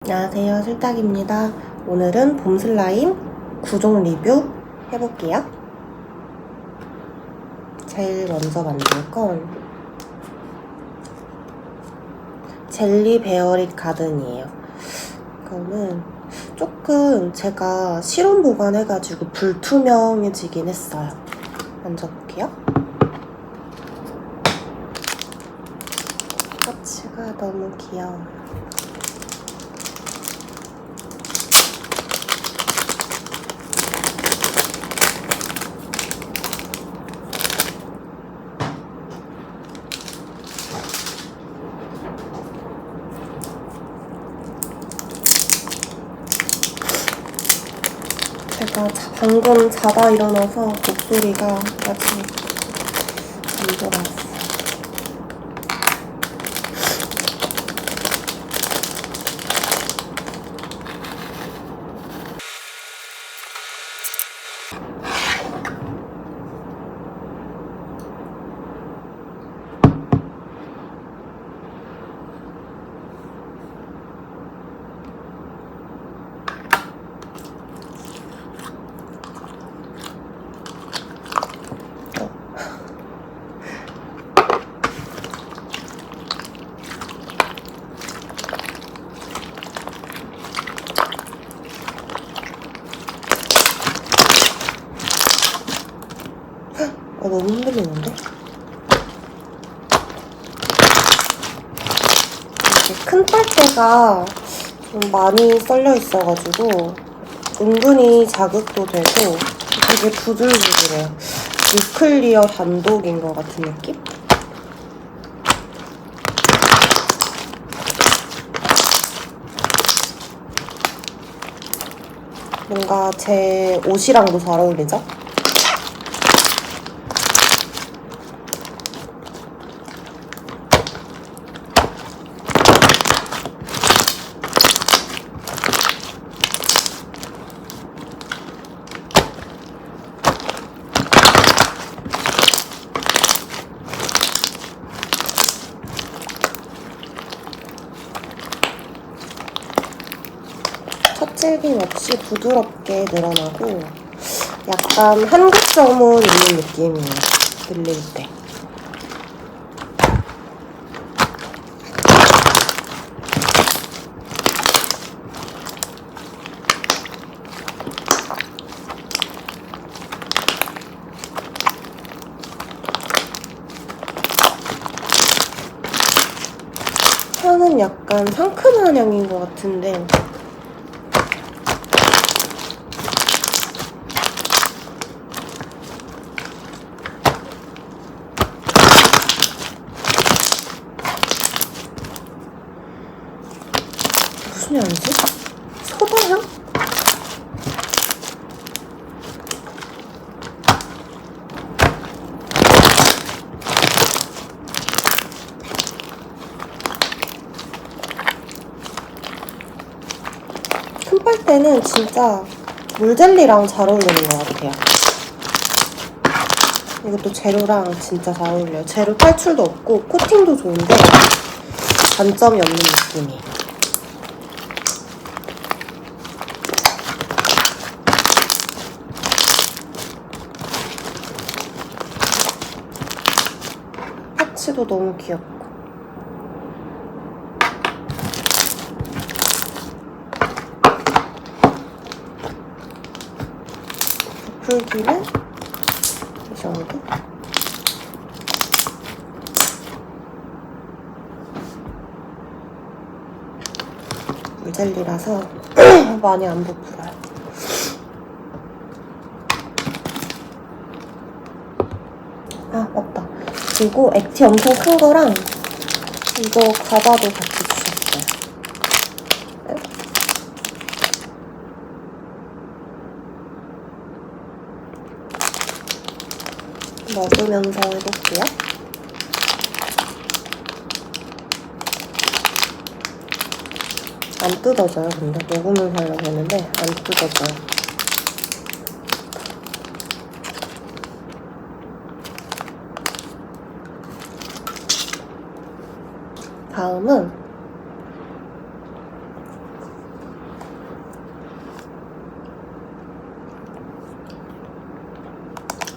안녕하세요, 슬딱입니다. 오늘은 봄 슬라임 9종 리뷰 해볼게요. 제일 먼저 만들 건 젤리 베어릿 가든이에요. 이거는 조금 제가 실온 보관해가지고 불투명해지긴 했어요. 만져볼게요. 터치가 너무 귀여워요. 제가 방금 자다 일어나서 목소리가 아직 안 돌아왔어요. 너무 흔들리는데? 이렇게 큰 빨대가 좀 많이 썰려 있어가지고 은근히 자극도 되고 되게 부들부들해요. 뉴클리어 단독인 것 같은 느낌? 뭔가 제 옷이랑도 잘 어울리죠? 껍질김 없이 부드럽게 늘어나고 약간 한국점은 있는 느낌이에요. 들릴 때. 향은 약간 상큼한 향인 것 같은데 무슨 향이지? 소다향? 큰 빨대는 진짜 물젤리랑 잘 어울리는 것 같아요. 이것도 재료랑 진짜 잘 어울려요. 재료 탈출도 없고 코팅도 좋은데 단점이 없는 느낌이에요. 파츠도 너무 귀엽고 부풀기는 이 정도? 물젤리라서 많이 안 부풀어요. 아 맞다. 그리고 액티 엄청 큰 거랑 이거 과자도 같이 주셨어요. 먹으면서 해볼게요. 안 뜯어져요. 근데 먹으면서 하려고 했는데 안 뜯어져요. 다음은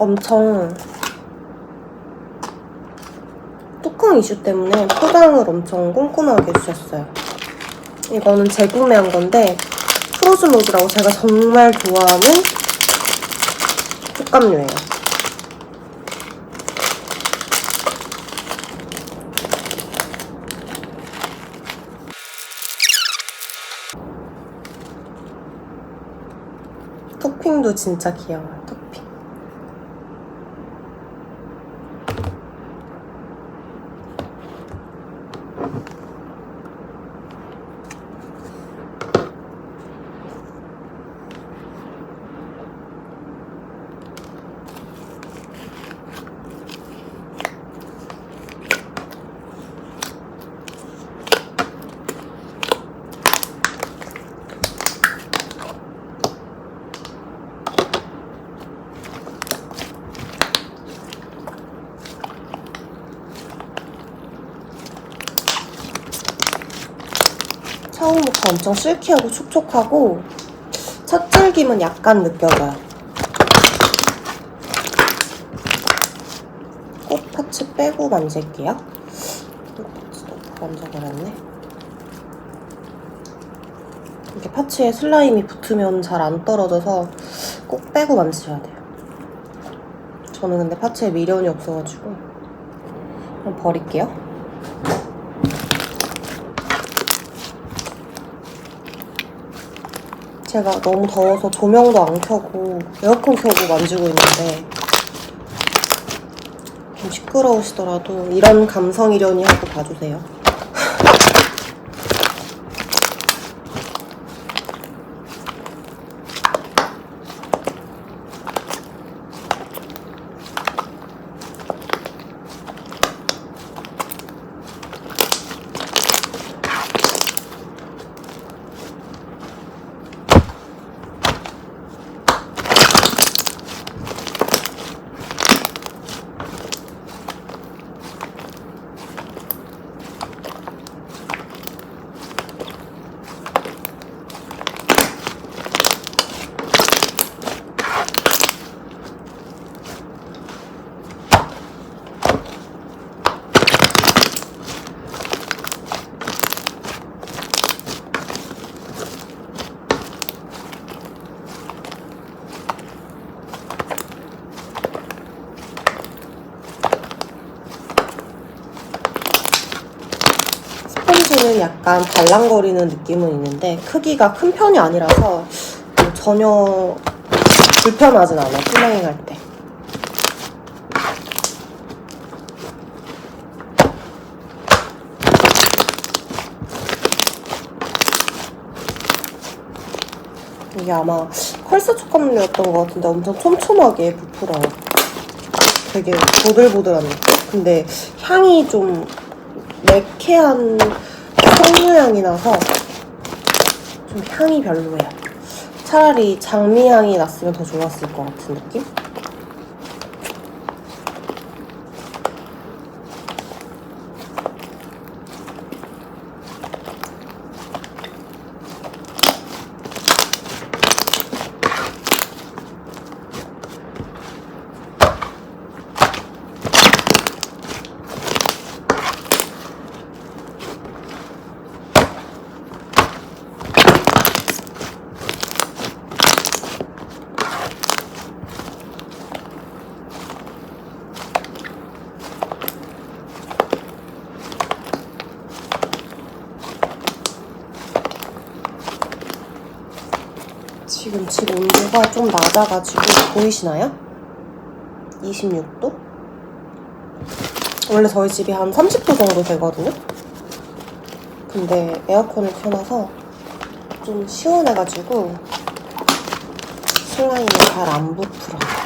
엄청 뚜껑 이슈 때문에 포장을 엄청 꼼꼼하게 해주셨어요. 이거는 재구매한 건데 프로즌 로즈라고 제가 정말 좋아하는 촉감류예요. 토핑도 진짜 귀여워요, 토핑. 처음부터 엄청 실키하고 촉촉하고 첫 줄김은 약간 느껴져요. 꽃 파츠 빼고 만질게요. 꽃 파츠도 만져버렸네. 이렇게 파츠에 슬라임이 붙으면 잘 안 떨어져서 꼭 빼고 만지셔야 돼요. 저는 근데 파츠에 미련이 없어가지고 그냥 버릴게요. 제가 너무 더워서 조명도 안 켜고 에어컨 켜고 만지고 있는데 좀 시끄러우시더라도 이런 감성이려니 하고 봐주세요. 스펀지는 약간 발랑거리는 느낌은 있는데 크기가 큰 편이 아니라서 전혀 불편하진 않아요, 플레잉 할 때. 이게 아마 펄스 촉감류였던 것 같은데 엄청 촘촘하게 부풀어요. 되게 보들보들한 느낌? 근데 향이 좀 매캐한 석류향이 나서 좀 향이 별로예요. 차라리 장미향이 났으면 더 좋았을 것 같은 느낌? 지금 집 온도가 좀 낮아가지고 보이시나요? 26도? 원래 저희 집이 한 30도 정도 되거든요? 근데 에어컨을 켜놔서 좀 시원해가지고 슬라임이 잘 안 부풀어요.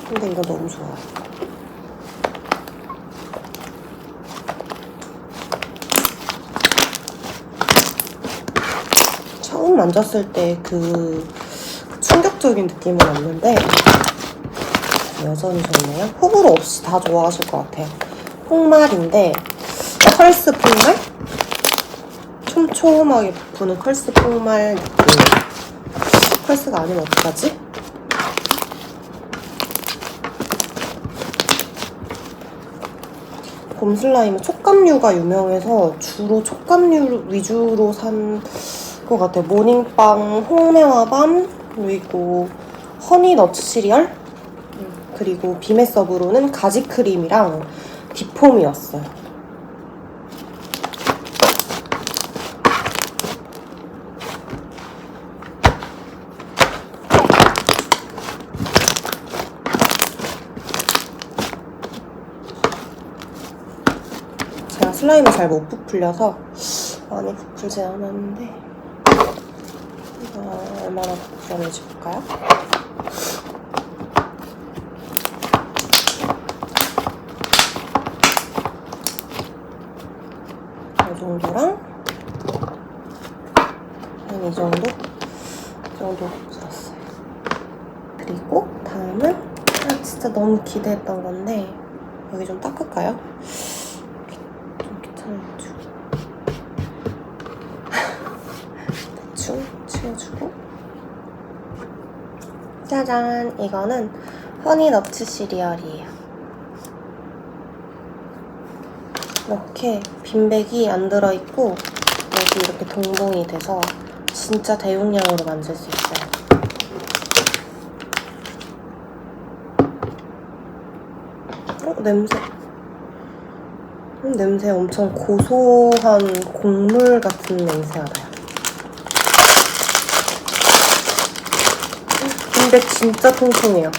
근데 이거 너무 좋아요. 처음 만졌을 때 그 충격 충격적인 느낌은 없는데 여전히 좋네요. 호불호 없이 다 좋아하실 것 같아요. 폭말인데 펄스 폭말? 촘촘하게 부는 펄스 폭말 느낌. 펄스가 아니면 어떡하지? 봄 슬라임은 촉감류가 유명해서 주로 촉감류 위주로 산 것 같아요. 모닝빵, 홍매화밤, 그리고 허니너츠 시리얼, 그리고 비메서브로는 가지크림이랑 디폼이었어요. 제가 슬라임을 잘 못 부풀려서 많이 부풀진 않았는데 얼마나 부풀었는지 볼까요? 이 정도랑 한 이 정도? 이 정도 부풀었어요. 그리고 다음은 진짜 너무 기대했던 건데 여기 좀 닦을까요? 좀 귀찮아가지고 대충 치워주고 짜잔! 이거는 허니너츠 시리얼이에요. 이렇게 빈백이 안 들어있고 여기 이렇게 동봉이 돼서 진짜 대용량으로 만들 수 있어요. 냄새. 냄새 엄청 고소한 곡물 같은 냄새가 나요. 빈백 진짜 통통해요.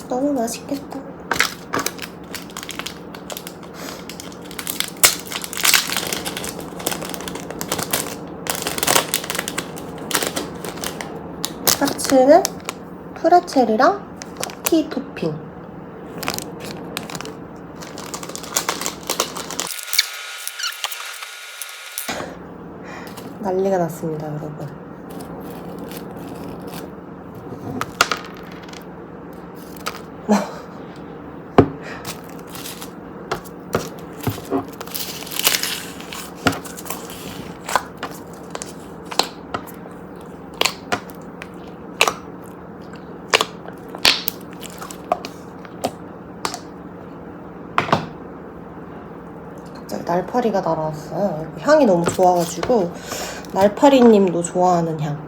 너무 맛있겠다. 파츠는 프레첼이랑 쿠키 토핑. 난리가 났습니다, 여러분. 갑자기 날파리가 날아왔어요. 향이 너무 좋아가지고 날파리님도 좋아하는 향.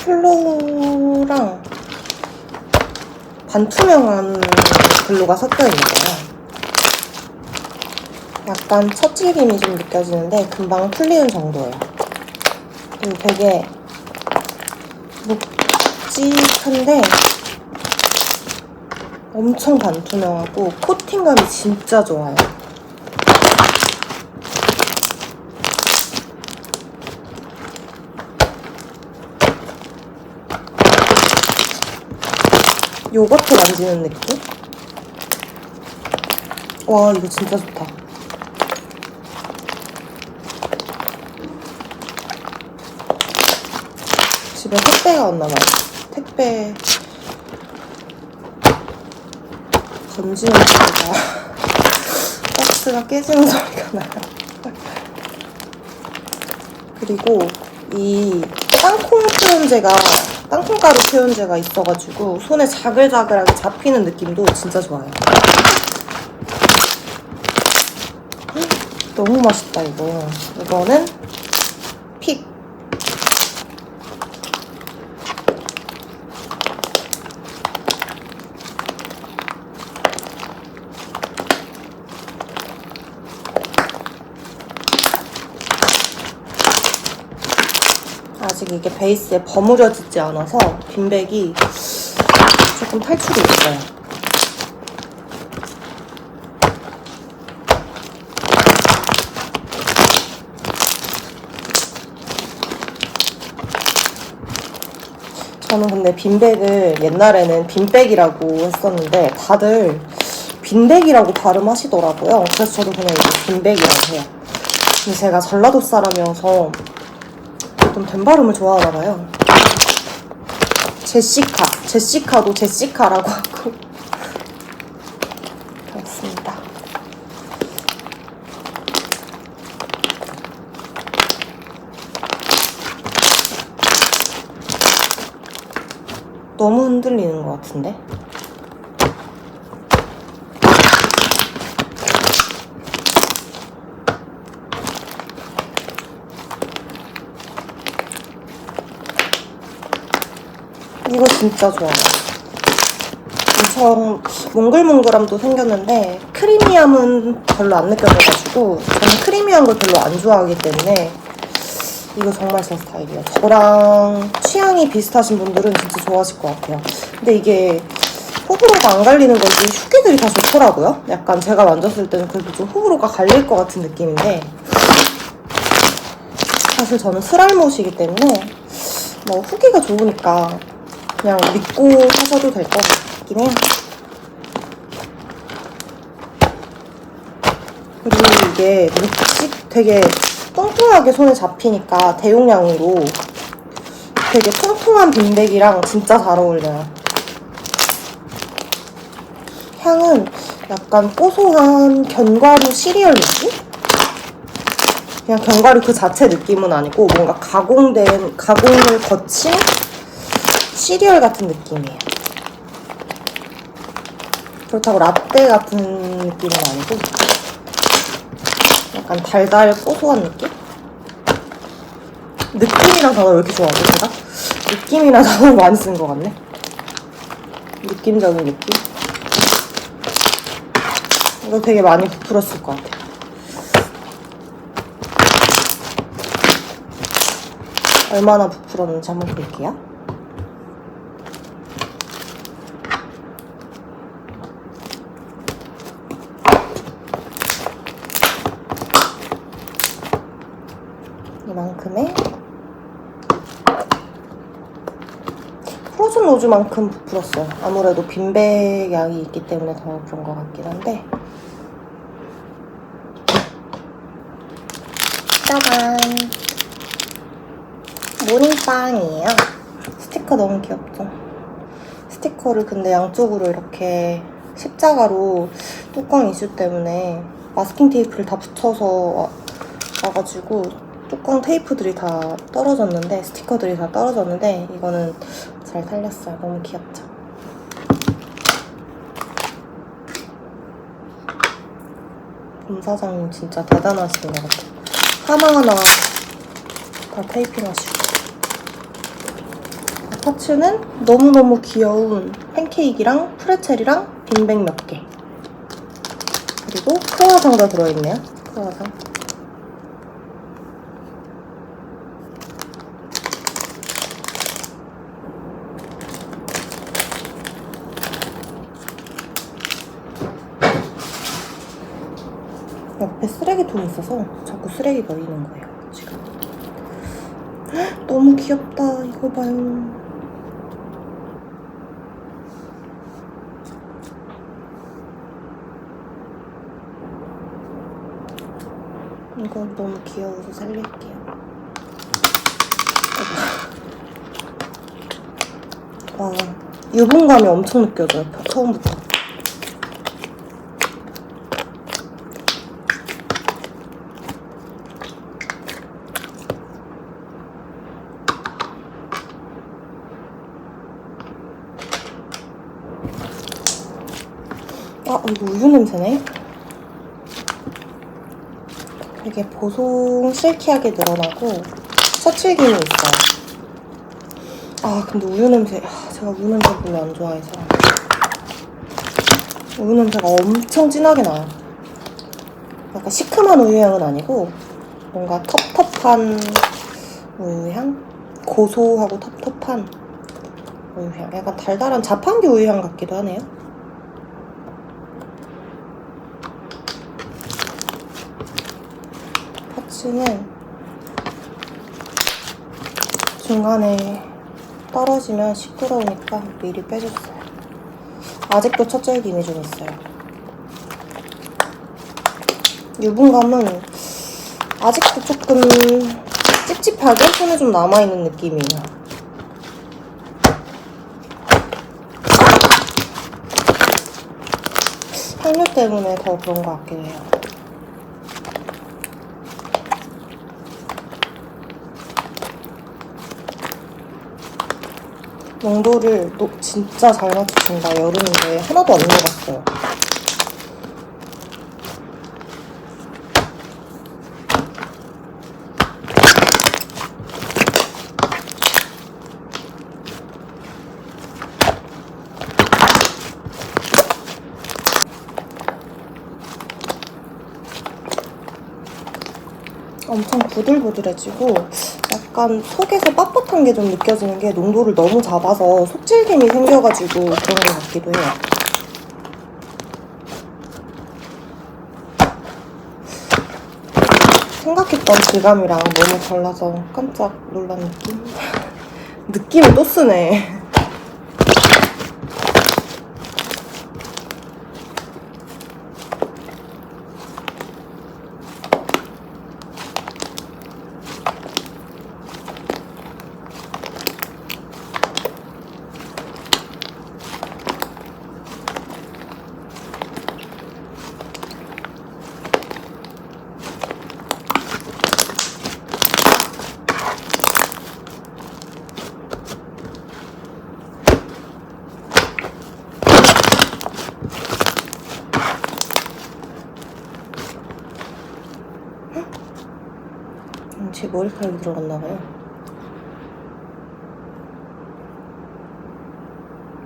플로우랑 반투명한 글루가 섞여 있는 거예요. 약간 처질김이 좀 느껴지는데 금방 풀리는 정도예요. 그리고 되게 묵직한데 엄청 반투명하고 코팅감이 진짜 좋아요. 요거트 만지는 느낌? 와, 이거 진짜 좋다. 집에 택배가 왔나봐요. 택배 던지는 소리가 박스가 깨지는 소리가 나요. 그리고 이 땅콩가루 표현제가 있어가지고 손에 자글자글하게 잡히는 느낌도 진짜 좋아요. 너무 맛있다, 이거. 이거는 픽. 아직 이게 베이스에 버무려지지 않아서 빈백이 조금 탈출이 있어요. 저는 근데 빈백을 옛날에는 빈백이라고 했었는데 다들 빈백이라고 발음하시더라고요. 그래서 저도 그냥 이제 빈백이라고 해요. 근데 제가 전라도 사람이어서 좀 된 발음을 좋아하나 봐요. 제시카도 제시카라고 하고 그렇습니다. 너무 흔들리는 것 같은데? 이거 진짜 좋아요. 엄청 몽글몽글함도 생겼는데 크리미함은 별로 안 느껴져가지고 저는 크리미한 걸 별로 안 좋아하기 때문에 이거 정말 제 스타일이에요. 저랑 취향이 비슷하신 분들은 진짜 좋아하실 것 같아요. 근데 이게 호불호가 안 갈리는 건지 후기들이 다 좋더라고요. 약간 제가 만졌을 때는 그래도 좀 호불호가 갈릴 것 같은 느낌인데 사실 저는 스랄못이기 때문에 뭐 후기가 좋으니까 그냥 믿고 사셔도 될 것 같긴 해요. 그리고 이게 되게 뚱뚱하게 손에 잡히니까 대용량으로 되게 통통한 빈백이랑 진짜 잘 어울려요. 향은 약간 고소한 견과류 시리얼 느낌? 그냥 견과류 그 자체 느낌은 아니고 뭔가 가공을 거친 시리얼 같은 느낌이에요. 그렇다고 라떼 같은 느낌은 아니고 약간 달달 고소한 느낌? 느낌이란 단어 왜 이렇게 좋아하지 제가? 느낌이란 단어를 많이 쓰는 것 같네. 느낌적인 느낌? 이거 되게 많이 부풀었을 것 같아요. 얼마나 부풀었는지 한번 볼게요. 이만큼의 프로즌 로즈만큼 부풀었어요. 아무래도 빈백 양이 있기 때문에 더 그런 것 같긴 한데 짜잔! 모닝빵이에요. 스티커 너무 귀엽죠? 스티커를 근데 양쪽으로 이렇게 십자가로 뚜껑 이슈 때문에 마스킹 테이프를 다 붙여서 와가지고 뚜껑 테이프들이 다 떨어졌는데 스티커들이 다 떨어졌는데 이거는 잘 살렸어요. 너무 귀엽죠? 봄 사장님 진짜 대단하신 것 같아요. 하나하나 다 테이핑하시고 파츠는 너무너무 귀여운 팬케이크랑 프레첼이랑 빈백 몇 개 그리고 크루아상도 들어있네요. 크루아상 옆에 쓰레기통이 있어서 자꾸 쓰레기 버리는 거예요, 지금. 헉, 너무 귀엽다. 이거 봐요. 이거 너무 귀여워서 살릴게요. 와, 유분감이 엄청 느껴져요, 처음부터. 아, 이거 우유 냄새네? 되게 보송 실키하게 늘어나고 서칠기는 있어요. 아, 근데 우유 냄새, 제가 우유 냄새 별로 안 좋아해서 우유 냄새가 엄청 진하게 나요. 약간 시큼한 우유 향은 아니고 뭔가 텁텁한 우유 향? 고소하고 텁텁한 우유향. 약간 달달한 자판기 우유향 같기도 하네요. 파츠는 중간에 떨어지면 시끄러우니까 미리 빼줬어요. 아직도 첫 절김이 좀 있어요. 유분감은 아직도 조금 찝찝하게 손에 좀 남아있는 느낌이에요. 향료 때문에 더 그런 것 같기도 해요. 농도를 진짜 잘 맞추신다. 여름인데 하나도 안 녹았어요. 엄청 부들부들해지고 약간 속에서 빳빳한 게 좀 느껴지는 게 농도를 너무 잡아서 속질김이 생겨가지고 그런 것 같기도 해요. 생각했던 질감이랑 너무 달라서 깜짝 놀란 느낌? 느낌을 또 쓰네. 제 머리카락이 들어갔나봐요.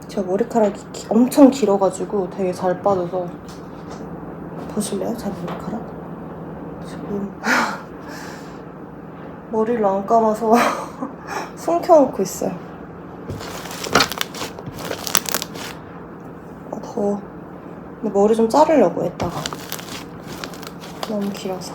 제 머리카락이 엄청 길어가지고 되게 잘 빠져서 보실래요? 제 머리카락? 지금 머리를 안 감아서 숨겨놓고 있어요. 더워. 근데 머리 좀 자르려고 했다가 너무 길어서.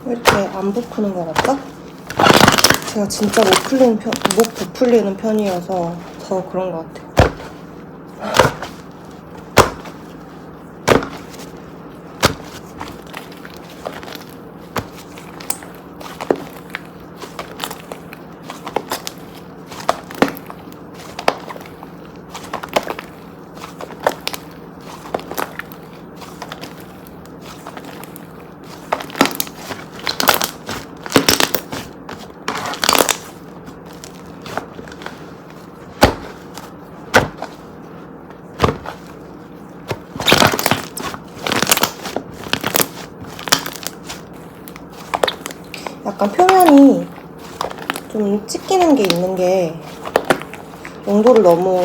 왜 이렇게 안 부푸는 것 같죠? 제가 진짜 목 부풀리는 편이어서 더 그런 것 같아요. 약간 표면이 좀 찢기는 게 있는 게 농도를 너무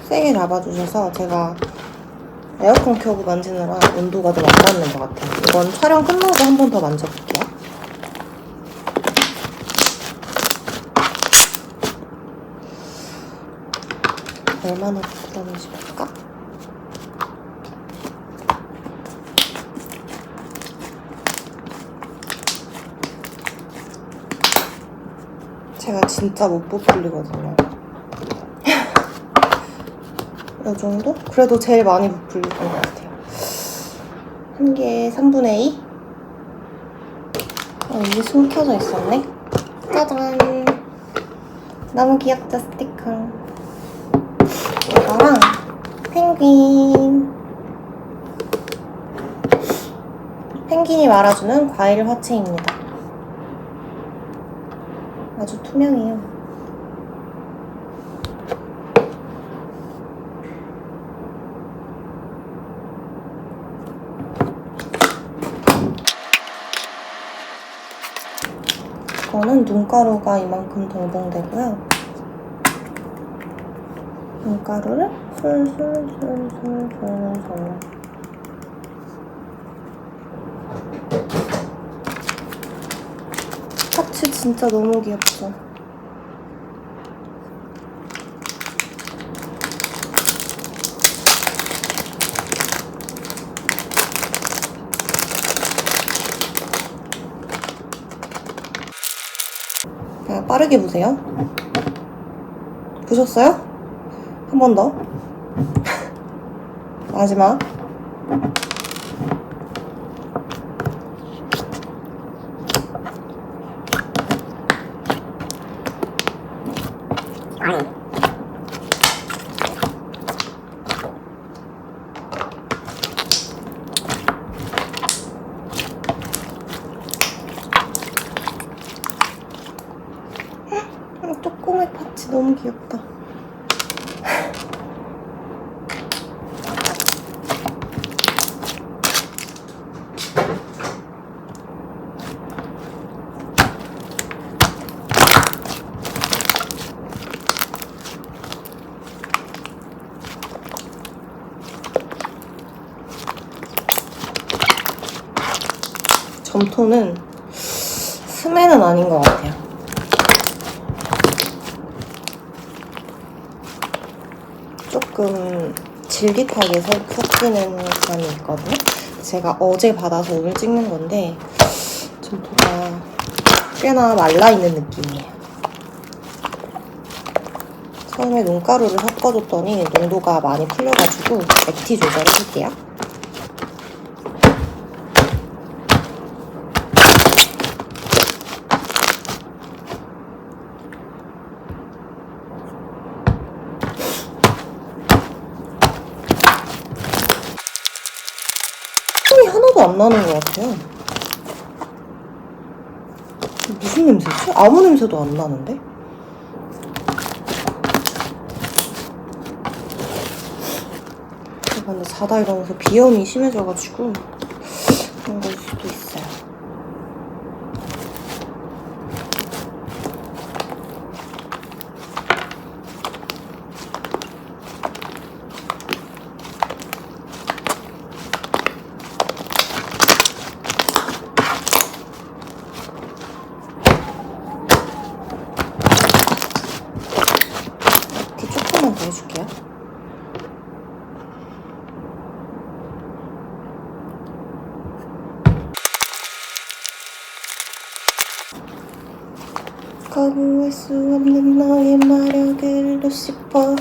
세게 잡아주셔서 제가 에어컨 켜고 만지느라 온도가 좀 안 맞는 것 같아요. 이건 촬영 끝나고 한 번 더 만져볼게요. 얼마나 부풀었는지 볼까? 제가 진짜 못 부풀리거든요. 이 정도? 그래도 제일 많이 부풀리는 것 같아요. 한 개에 3분의 2? 이게 숨겨져 있었네? 짜잔! 너무 귀엽다, 스티커. 이거랑 펭귄이 말아주는 과일 화채입니다. 아주 투명해요. 이거는 눈가루가 이만큼 동봉되고요. 눈가루를 솔솔솔솔솔솔 파츠 진짜 너무 귀엽죠? 그냥 빠르게 보세요. 보셨어요? 한 번 더. 마지막. 쪼꼬매 파츠 너무 귀엽다. 점토는 스매는 아닌 것 같아요. 조금 질깃하게 섞이는 감이 있거든요. 제가 어제 받아서 오늘 찍는 건데 점토가 꽤나 말라있는 느낌이에요. 처음에 눈가루를 섞어줬더니 농도가 많이 풀려가지고 액티 조절해줄게요. 향이 하나도 안 나는 것 같아요. 무슨 냄새지? 아무 냄새도 안 나는데? 근데 자다 일어나서 비염이 심해져가지고 그런 걸 수도 있어요. 이렇게 조금만 더 해줄게요. 거부할 수 없는 너의 마력을 싶어.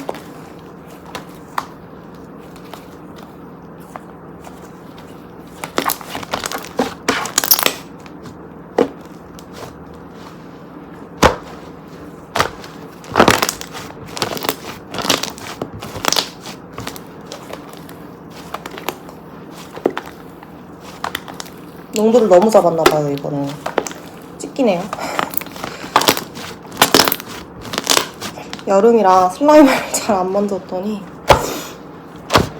농도를 너무 잡았나봐요. 이번에 찍기네요. 여름이라 슬라임을 잘 안 만졌더니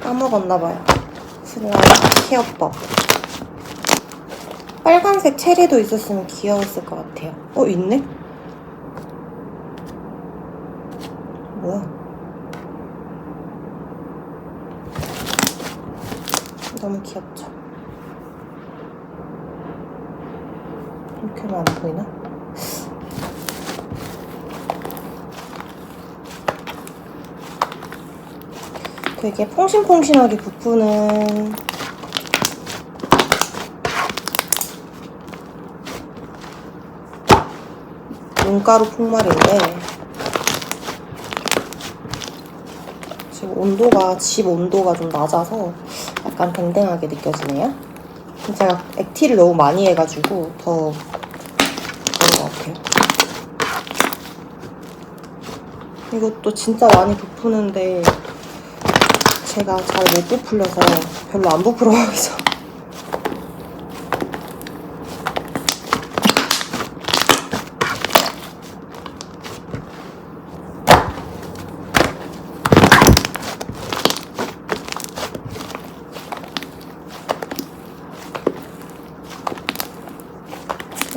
까먹었나봐요. 슬라임 케어법. 빨간색 체리도 있었으면 귀여웠을 것 같아요. 있네? 뭐야? 너무 귀엽죠? 이렇게 하면 안 보이나? 되게 퐁신퐁신하게 부푸는 눈가루 폭말인데 지금 온도가 집 온도가 좀 낮아서 약간 댕댕하게 느껴지네요. 제가 액티를 너무 많이 해가지고 더 그런 것 같아요. 이것도 진짜 많이 부푸는데 제가 잘 못 부풀려서 별로 안 부풀어서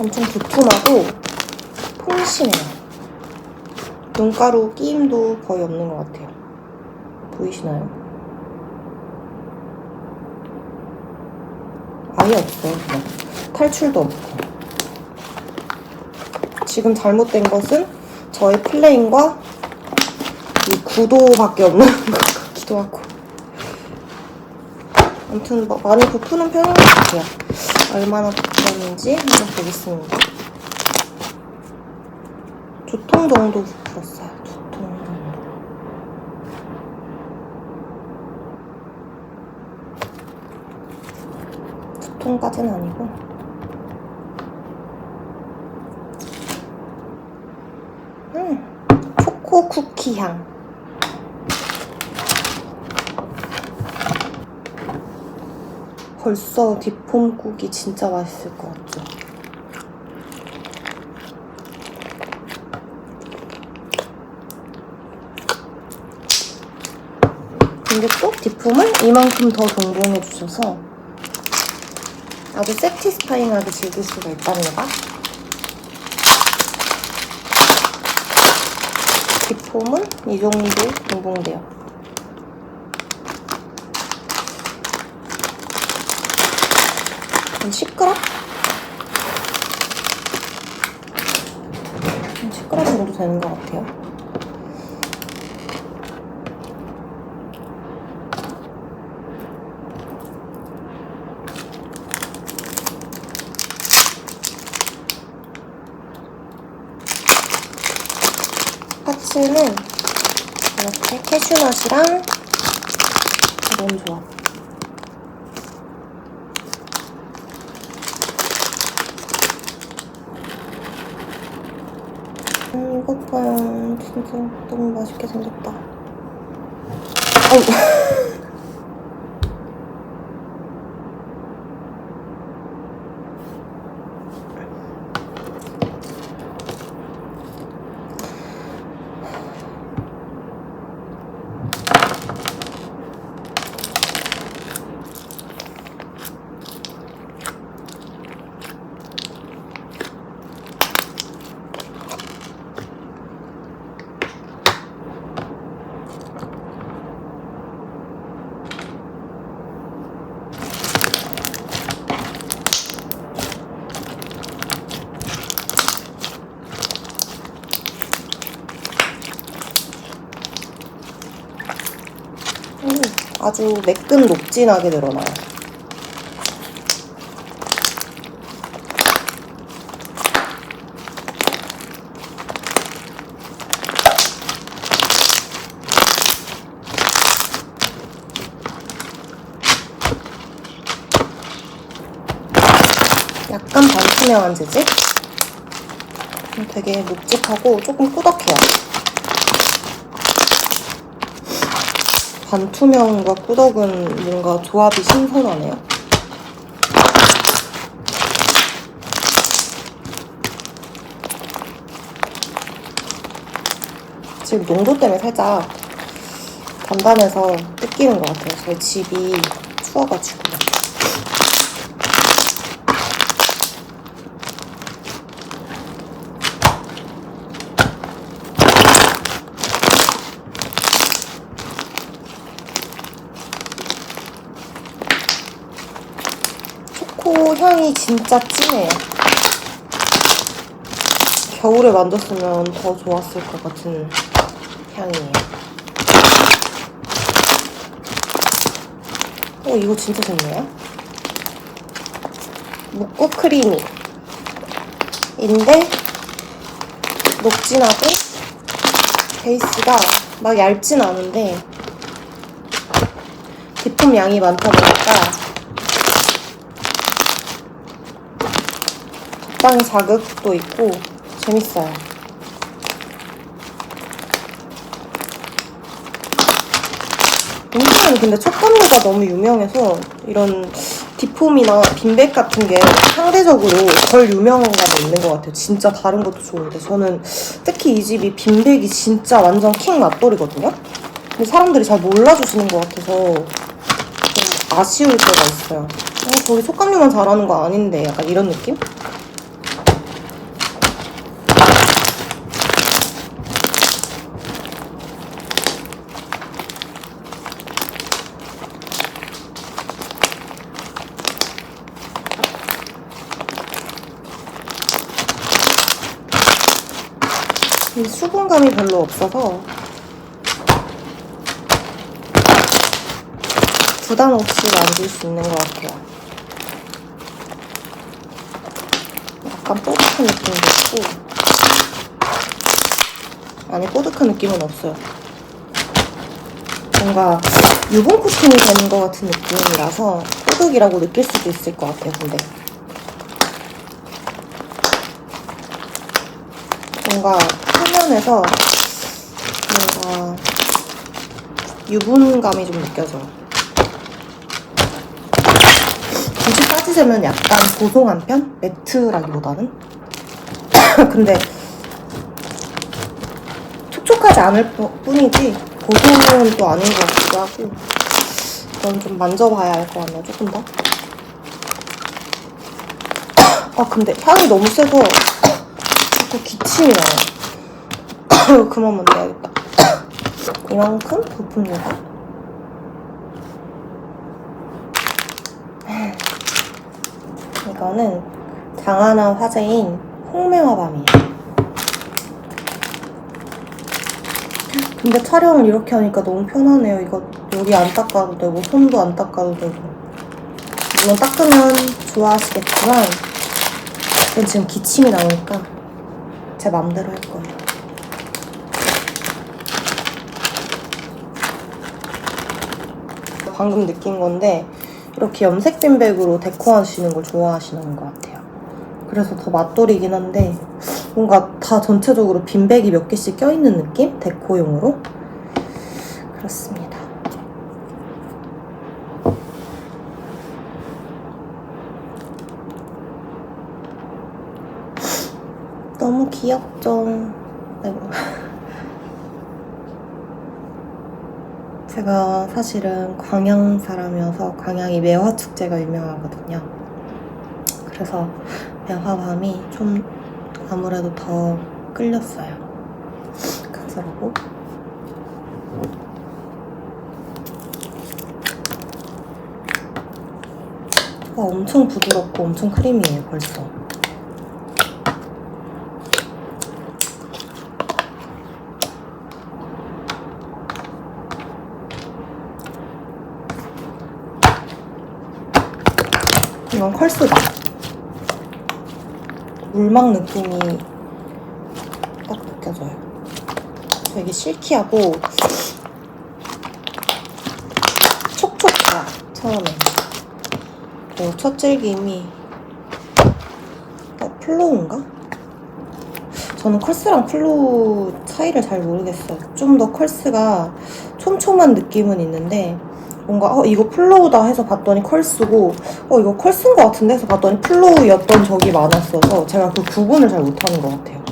엄청 두툼하고 퐁신해요. 눈가루 끼임도 거의 없는 것 같아요. 보이시나요? 아예 없어요. 그냥 탈출도 없고. 지금 잘못된 것은 저의 플레인과 이 구도밖에 없는 것 같기도 하고. 아무튼 많이 부푸는 편인 것 같아요. 얼마나 부풀었는지 한번 보겠습니다. 2통 정도 부풀었어요. 2통 정도. 두 통까지는 아니고. 초코 쿠키 향. 벌써 뒷폼국이 진짜 맛있을 것 같죠? 근데 또 뒷폼을 이만큼 더 동봉해 주셔서 아주 세티스파잉하게 즐길 수가 있답니다. 뒷폼은 이 정도 동봉돼요. 좀 시끄럽? 10g 정도 되는 것 같아요. 파츠는 이렇게 캐슈넛이랑 너무 좋아. 이것 봐요. 진짜 너무 맛있게 생겼다. 아주 매끈 녹진하게 늘어나요. 약간 반투명한 재질? 되게 묵직하고 조금 꾸덕해요. 반투명과 꾸덕은 뭔가 조합이 신선하네요. 지금 농도 때문에 살짝 단단해서 뜯기는 것 같아요. 저희 집이 추워가지고. 초코 향이 진짜 진해요. 겨울에 만졌으면 더 좋았을 것 같은 향이에요. 이거 진짜 좋네요. 묵고 크리미인데 녹진하고 베이스가 막 얇진 않은데 뒷폼 양이 많다 보니까 적당히 자극도 있고 재밌어요. 인스타는 근데 촉감류가 너무 유명해서 이런 뒷폼이나 빈백 같은 게 상대적으로 덜 유명한 감이 있는 것 같아요. 진짜 다른 것도 좋은데 저는 특히 이 집이 빈백이 진짜 완전 킹 맛돌이거든요. 근데 사람들이 잘 몰라주시는 것 같아서 좀 아쉬울 때가 있어요. 저기 촉감류만 잘하는 거 아닌데 약간 이런 느낌? 이 수분감이 별로 없어서 부담 없이 만질 수 있는 것 같아요. 약간 뽀득한 느낌도 있고, 아니 뽀득한 느낌은 없어요. 뭔가 유분 코팅이 되는 것 같은 느낌이라서 뽀득이라고 느낄 수도 있을 것 같아요. 근데 뭔가 표면에서 뭔가 유분감이 좀 느껴져요. 굳이 따지자면 약간 보송한 편? 매트라기보다는? 근데 촉촉하지 않을 뿐이지 보송은 또 아닌 것 같기도 하고, 이건 좀 만져봐야 알 것 같네요. 조금 더. 아 근데 향이 너무 세서 자꾸 기침이 나요. 그만 만져야겠다. 이만큼 부품입니다. 이거는 장하나 화제인 홍매화밤이에요. 근데 촬영을 이렇게 하니까 너무 편하네요. 이거 여기 안 닦아도 되고 손도 안 닦아도 되고. 물론 닦으면 좋아하시겠지만 전 지금 기침이 나오니까 제 맘대로 할 거예요. 방금 느낀 건데 이렇게 염색 빈백으로 데코하시는 걸 좋아하시는 것 같아요. 그래서 더 맛돌이긴 한데 뭔가 다 전체적으로 빈백이 몇 개씩 껴있는 느낌? 데코용으로? 그렇습니다. 너무 귀엽죠? 아이고. 제가 사실은 광양 사람이어서 광양이 매화축제가 유명하거든요. 그래서 매화밤이 좀 아무래도 더 끌렸어요. 가져라고. 와, 엄청 부드럽고 엄청 크리미해요, 벌써. 이건 컬스다. 물막 느낌이 딱 느껴져요. 되게 실키하고 촉촉해요, 처음에. 그리고 첫 질김이 플로우인가? 저는 컬스랑 플로우 차이를 잘 모르겠어요. 좀 더 컬스가 촘촘한 느낌은 있는데 뭔가 이거 플로우다 해서 봤더니 컬스고 이거 컬스인 것 같은데 해서 봤더니 플로우였던 적이 많았어서 제가 그 구분을 잘 못하는 것 같아요.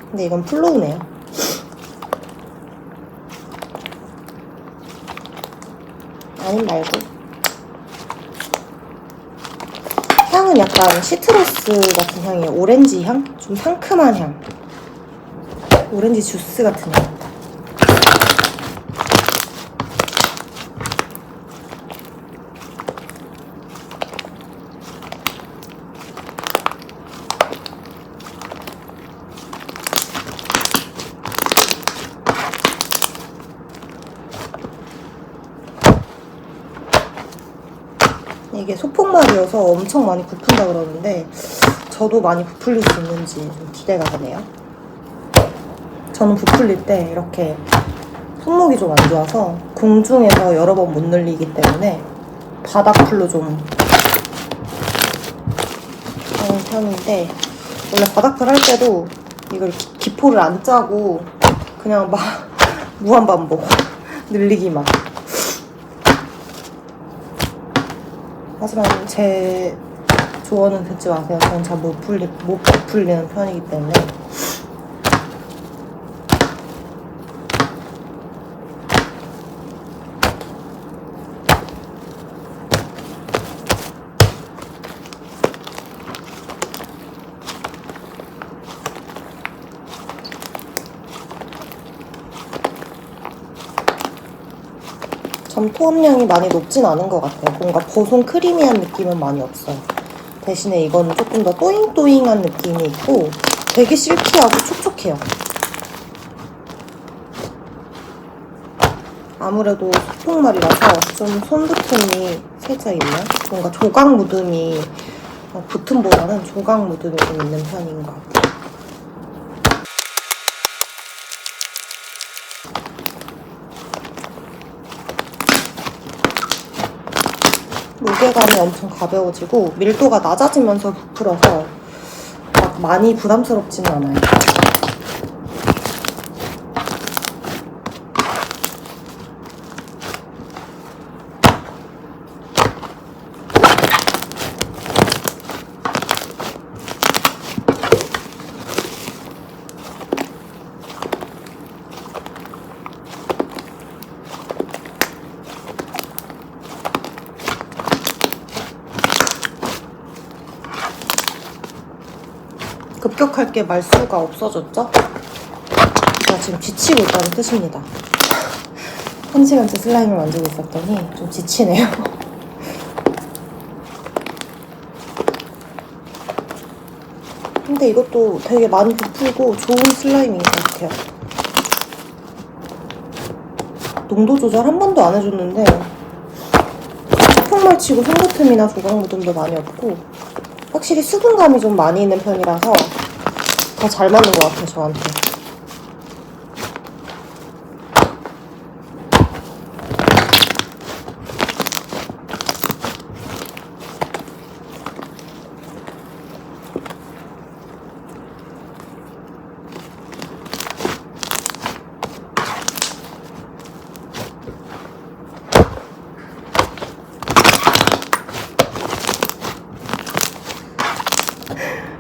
근데 이건 플로우네요. 아님 말고. 향은 약간 시트러스 같은 향이에요. 오렌지 향? 좀 상큼한 향. 오렌지 주스 같은 향. 이게 소폭말이어서 엄청 많이 부푼다 그러는데 저도 많이 부풀릴 수 있는지 좀 기대가 되네요. 저는 부풀릴 때 이렇게 손목이 좀 안 좋아서 공중에서 여러 번 못 늘리기 때문에 바닥풀로 좀 하는 편인데, 원래 바닥풀 할 때도 이걸 기포를 안 짜고 그냥 막 무한반복 늘리기만. 하지만 제 조언은 듣지 마세요. 저는 잘 못 부풀리는 편이기 때문에. 점토 함량이 많이 높진 않은 것 같아요. 뭔가 보송 크리미한 느낌은 많이 없어요. 대신에 이건 조금 더 또잉또잉한 느낌이 있고 되게 실키하고 촉촉해요. 아무래도 소폭말이라서 좀 손붙음이 살짝 있나? 뭔가 조각 묻음이 붙음보다는 조각 묻음이 좀 있는 편인 것 같아요. 무게감이 엄청 가벼워지고 밀도가 낮아지면서 부풀어서 막 많이 부담스럽지는 않아요. 급격하게 말수가 없어졌죠? 제가 지금 지치고 있다는 뜻입니다. 1시간째 슬라임을 만들고 있었더니 좀 지치네요. 근데 이것도 되게 많이 부풀고 좋은 슬라임인 것 같아요. 농도 조절 한 번도 안 해줬는데 소폭말 치고 손붙음이나 조각 묻음도 많이 없고 확실히 수분감이 좀 많이 있는 편이라서 더 잘 맞는 것 같아요, 저한테.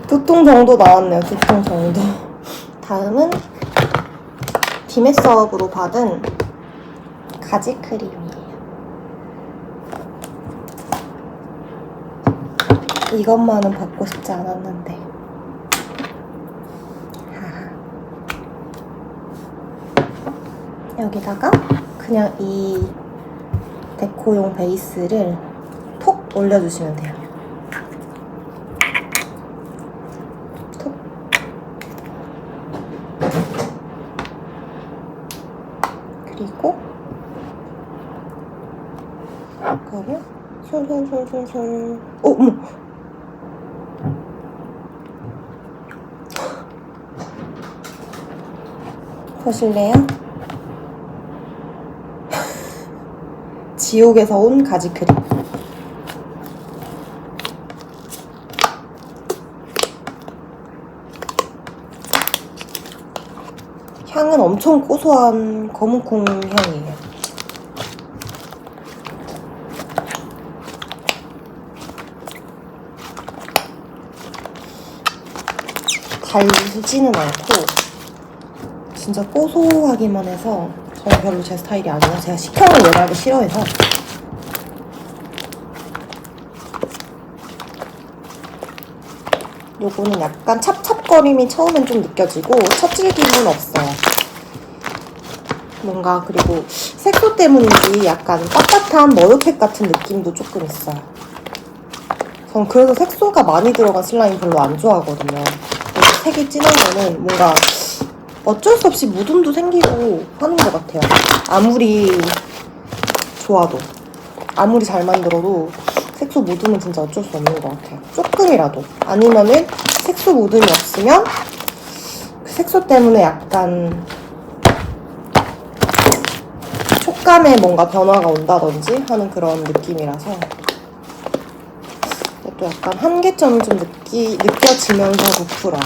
두 통 정도 나왔네요. 2통 정도. 다음은 디메서브로 받은 가지 크림이에요. 이것만은 받고 싶지 않았는데. 여기다가 그냥 이 데코용 베이스를 톡 올려주시면 돼요. 그리고 이거를 솔솔솔솔솔. 어머! 보실래요? 지옥에서 온 가지크림. 향은 엄청 고소한 검은콩 향이에요. 달지는 않고 진짜 고소하기만 해서 저는 별로 제 스타일이 아니에요. 제가 식혀를 워낙에 싫어해서. 요거는 약간 찹찹거림이 처음엔 좀 느껴지고 찹질기는 없어요. 뭔가 그리고 색소 때문인지 약간 빳빳한 머드팩 같은 느낌도 조금 있어요. 전 그래서 색소가 많이 들어간 슬라임 별로 안 좋아하거든요. 색이 진한 거는 뭔가 어쩔 수 없이 묻음도 생기고 하는 것 같아요. 아무리 좋아도, 아무리 잘 만들어도 색소 묻음은 진짜 어쩔 수 없는 것 같아요. 조금이라도. 아니면은 색소 묻음이 없으면 그 색소 때문에 약간 촉감에 뭔가 변화가 온다든지 하는 그런 느낌이라서 또 약간 한계점을 좀 느껴지면서 부풀어요.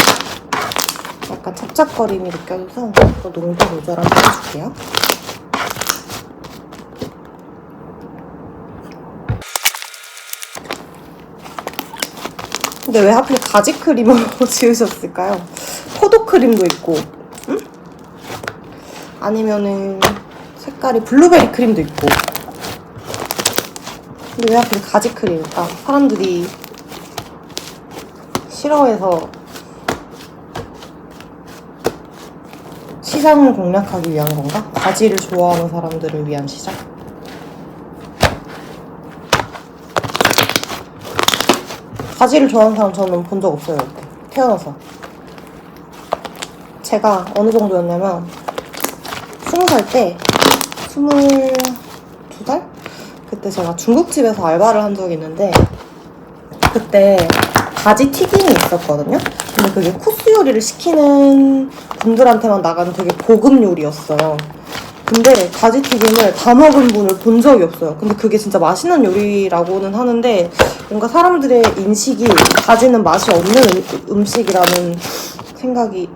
약간 찹찹거림이 느껴져서 또 농도 조절 한번 해줄게요. 근데 왜 하필 가지 크림으로 지으셨을까요? 포도 크림도 있고, 응? 아니면은 색깔이 블루베리 크림도 있고. 근데 왜 하필 가지 크림일까? 사람들이 싫어해서 시장을 공략하기 위한 건가? 가지를 좋아하는 사람들을 위한 시장? 바지를 좋아하는 사람 저는 본 적 없어요. 이렇게 태어나서. 제가 어느 정도였냐면 20살 때 22살? 그때 제가 중국집에서 알바를 한 적이 있는데 그때 바지 튀김이 있었거든요. 근데 그게 코스 요리를 시키는 분들한테만 나가는 되게 고급 요리였어요. 근데 바지 튀김을 다 먹은 분을 본 적이 없어요. 근데 그게 진짜 맛있는 요리라고는 하는데 뭔가 사람들의 인식이 바지는 맛이 없는 음식이라는 생각이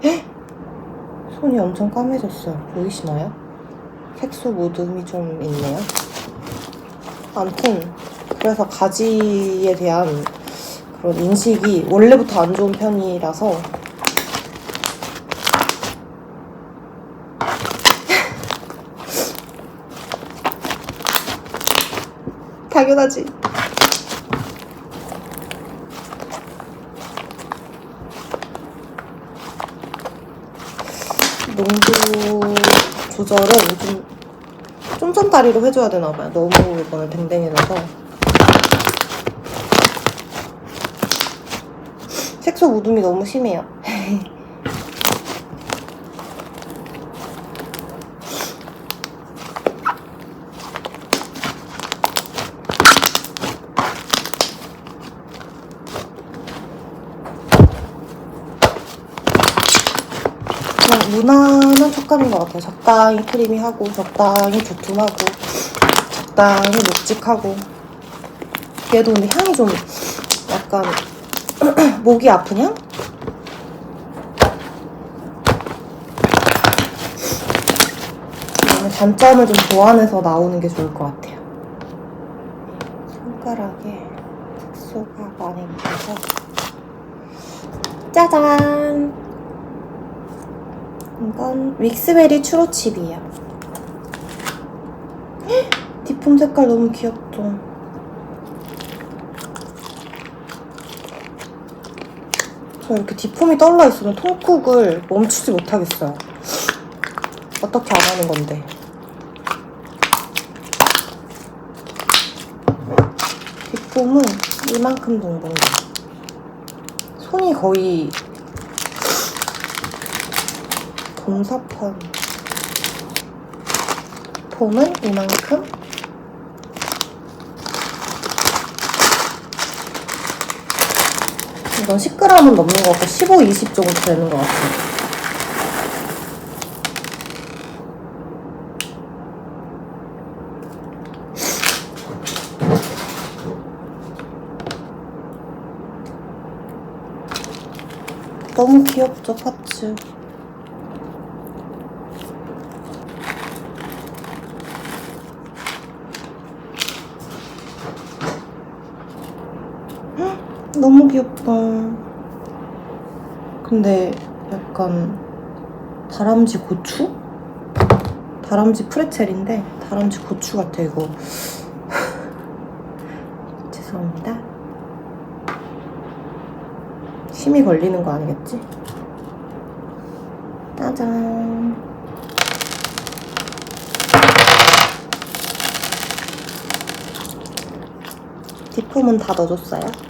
손이 엄청 까매졌어요. 보이시나요? 색소 묻음이 좀 있네요. 아무튼 그래서 가지에 대한 그런 인식이 원래부터 안 좋은 편이라서 당연하지. 농도 조절을 요즘 쫌쫌다리로 해줘야 되나봐요. 너무 이번에 댕댕해져서. 색소 묻음이 너무 심해요. 그냥 무난한 촉감인 것 같아요. 적당히 크리미하고 적당히 두툼하고 적당히 묵직하고. 얘도 근데 향이 좀 약간 목이 아픈 향? 단점을 좀 보완해서 나오는 게 좋을 것 같아요. 손가락에 색소가 많이 묻어서. 짜잔! 이건 윅스베리 추로칩이에요. 뒷품 색깔 너무 귀엽죠? 저 이렇게 뒷품이 떨려 있으면 통쿡을 멈추지 못하겠어요. 어떻게 안 하는 건데. 뒷품은 이만큼 정도. 손이 거의 동사판. 폼은 이만큼. 이건 10g은 넘는 것 같고 15, 20 정도 되는 것 같아요. 너무 귀엽죠, 파츠. 너무 귀엽다. 근데 약간 다람쥐 고추? 다람쥐 프레첼인데 다람쥐 고추 같아 이거. 죄송합니다. 심이 걸리는 거 아니겠지? 짜잔. 뒷품은 다 넣어줬어요.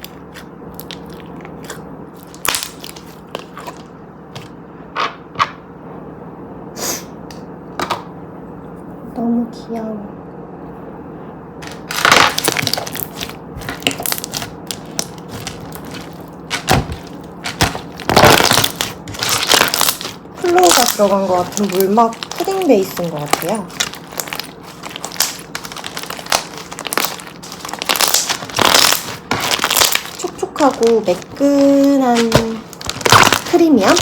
너무 귀여워. 플로우가 들어간 것 같은 물막 푸딩 베이스인 것 같아요. 촉촉하고 매끈한 크리미함?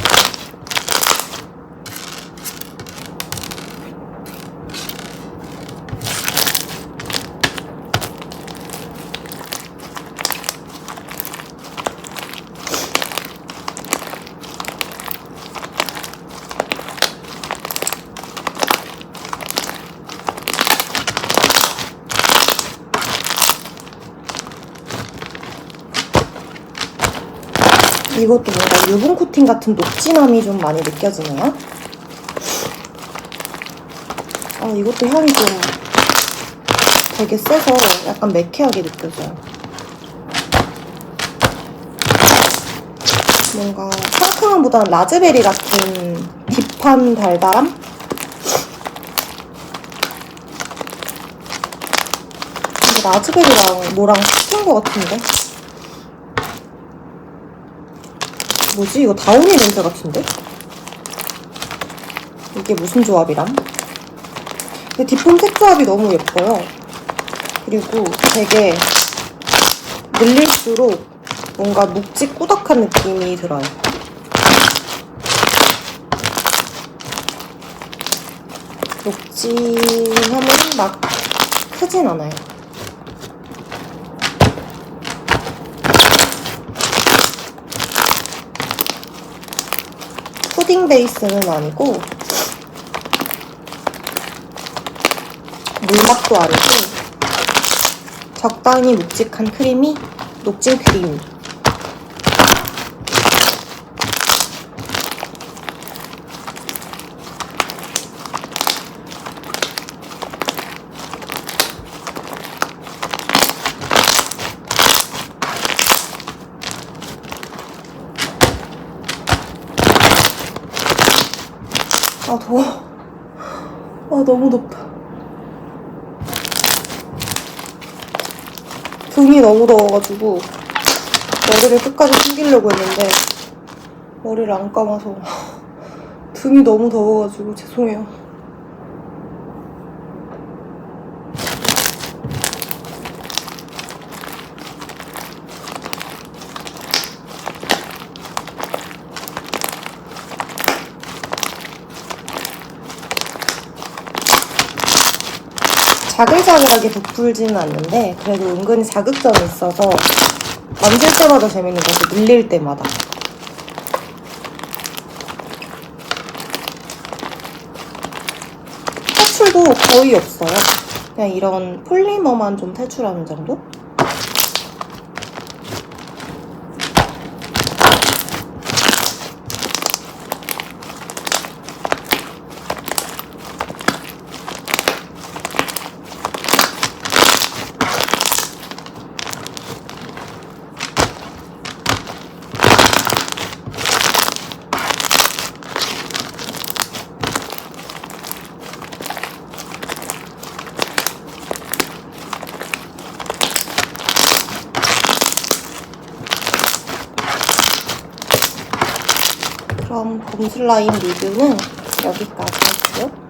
이것도 뭔가 유분 코팅 같은 녹진함이 좀 많이 느껴지네요. 이것도 향이 좀 되게 세서 약간 매캐하게 느껴져요. 뭔가 상큼함보다는 라즈베리 같은 딥한 달달함? 근데 라즈베리랑 뭐랑 섞인 것 같은데? 뭐지? 이거 다운이 냄새 같은데? 이게 무슨 조합이람? 근데 뒷폼 색 조합이 너무 예뻐요. 그리고 되게 늘릴수록 뭔가 묵직꾸덕한 느낌이 들어요. 녹진함은 막 크진 않아요. 푸딩 베이스는 아니고 물맛도 아니고 적당히 묵직한 크림이 녹진 크림. 아 더워. 아 너무 덥다. 등이 너무 더워가지고 머리를 끝까지 숨기려고 했는데 머리를 안 감아서 등이 너무 더워가지고 죄송해요. 자글자글하게 부풀지는 않는데 그래도 은근히 자극점이 있어서 만질 때마다 재밌는 것 같아요. 늘릴 때마다. 탈출도 거의 없어요. 그냥 이런 폴리머만 좀 탈출하는 정도? 그럼 봄 슬라임 리뷰는 여기까지 할게요.